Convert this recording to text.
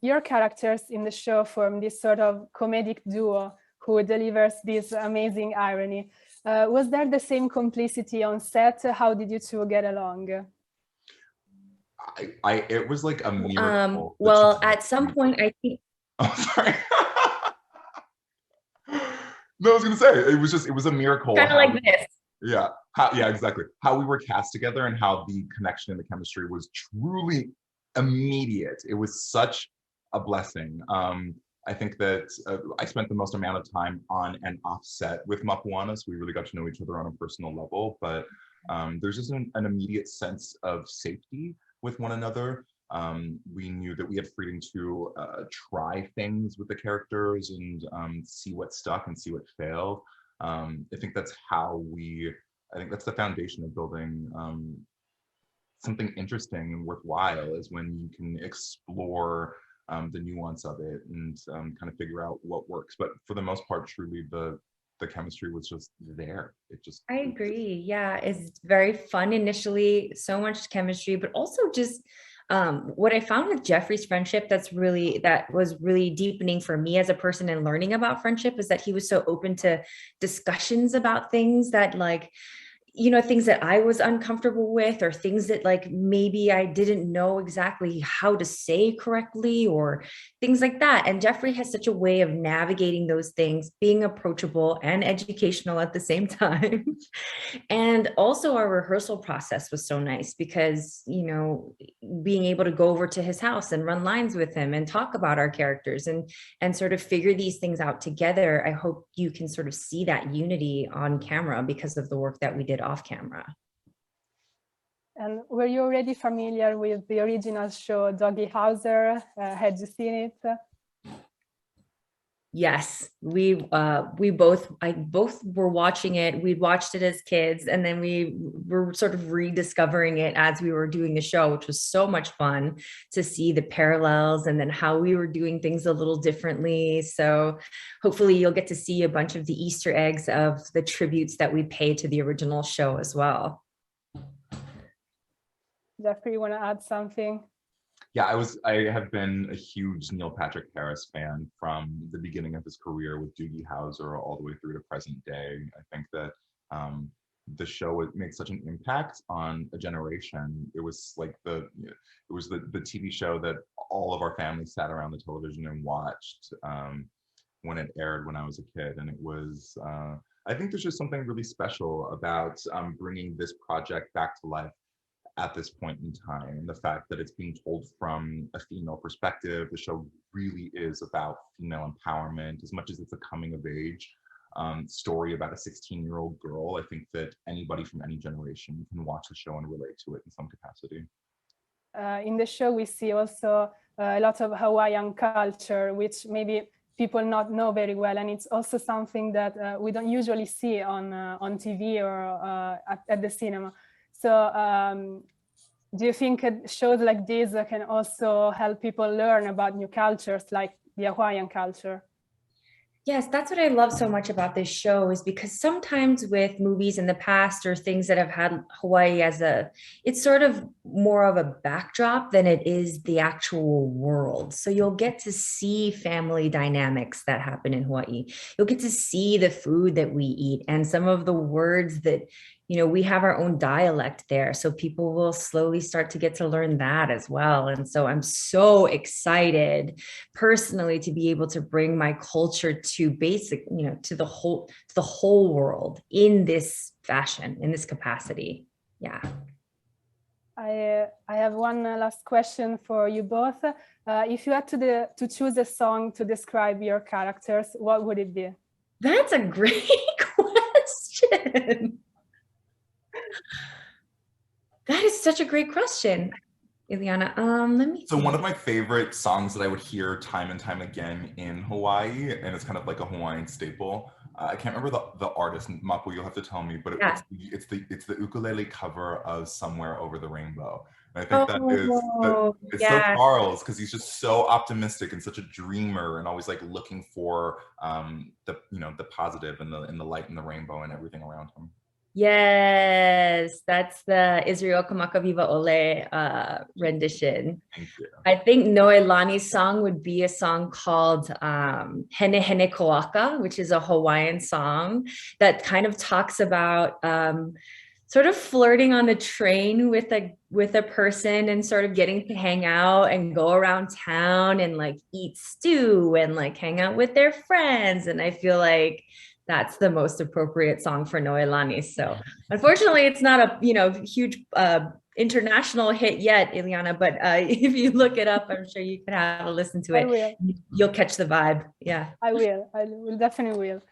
your characters in the show form this sort of comedic duo who delivers this amazing irony. Was there the same complicity on set? How did you two get along? It was like a miracle. Well, at some point, I think. Oh, sorry. No, I was gonna say it was a miracle. Kind of like this. Yeah, yeah, exactly. How we were cast together and how the connection and the chemistry was truly immediate. It was such a blessing. I think that I spent the most amount of time on and off set with Mapuana, so we really got to know each other on a personal level. But there's just an immediate sense of safety with one another. We knew that we had freedom to try things with the characters and see what stuck and see what failed. I think that's the foundation of building something interesting and worthwhile, is when you can explore the nuance of it and kind of figure out what works. But for the most part, truly the chemistry was just there. I agree. Yeah, it's very fun initially, so much chemistry, but also just what I found with Jeffrey's friendship that was really deepening for me as a person and learning about friendship is that he was so open to discussions about things that, like, you know, things that I was uncomfortable with, or things that like maybe I didn't know exactly how to say correctly, or things like that. And Jeffrey has such a way of navigating those things, being approachable and educational at the same time. And also our rehearsal process was so nice because, you know, being able to go over to his house and run lines with him and talk about our characters and sort of figure these things out together. I hope you can sort of see that unity on camera because of the work that we did off camera. And were you already familiar with the original show Doggy Howser? Had you seen it? Yes, we both were watching it. We watched it as kids, and then we were sort of rediscovering it as we were doing the show, which was so much fun to see the parallels and then how we were doing things a little differently. So hopefully you'll get to see a bunch of the Easter eggs of the tributes that we pay to the original show as well. Jeffrey, you want to add something? Yeah, I have been a huge Neil Patrick Harris fan from the beginning of his career with Doogie Howser all the way through to present day. I think that the show made such an impact on a generation. It was like the TV show that all of our family sat around the television and watched when it aired when I was a kid. And it was, I think there's just something really special about bringing this project back to life at this point in time, and the fact that it's being told from a female perspective. The show really is about female empowerment as much as it's a coming of age story about a 16-year-old girl. I think that anybody from any generation can watch the show and relate to it in some capacity. In the show, we see also a lot of Hawaiian culture, which maybe people not know very well, and it's also something that we don't usually see on TV or at the cinema. So do you think shows like this can also help people learn about new cultures like the Hawaiian culture? Yes, that's what I love so much about this show, is because sometimes with movies in the past or things that have had Hawaii as it's sort of more of a backdrop than it is the actual world. So you'll get to see family dynamics that happen in Hawaii. You'll get to see the food that we eat and some of the words that, you know, we have our own dialect there. So people will slowly start to get to learn that as well. And so I'm so excited personally to be able to bring my culture to to the whole world in this fashion, in this capacity. Yeah. I have one last question for you both. If you had to choose a song to describe your characters, what would it be? That's a great question. That is such a great question, Ileana. Let me see. So one of my favorite songs that I would hear time and time again in Hawaii, and it's kind of like a Hawaiian staple. I can't remember the artist, Mapu, you'll have to tell me, but it's the ukulele cover of "Somewhere Over the Rainbow." And I think it's so Charles, because he's just so optimistic and such a dreamer, and always like looking for the positive and the light and the rainbow and everything around him. Yes, that's the Israel Kamaka Viva Ole rendition. Thank you. I think Noelani's song would be a song called Hene Hene Koaka, which is a Hawaiian song that kind of talks about sort of flirting on the train with a person and sort of getting to hang out and go around town and like eat stew and like hang out with their friends. And I feel like that's the most appropriate song for Noelani. So unfortunately, it's not a huge international hit yet, Ileana, but if you look it up, I'm sure you could have a listen to it. You'll catch the vibe. Yeah. I will definitely will.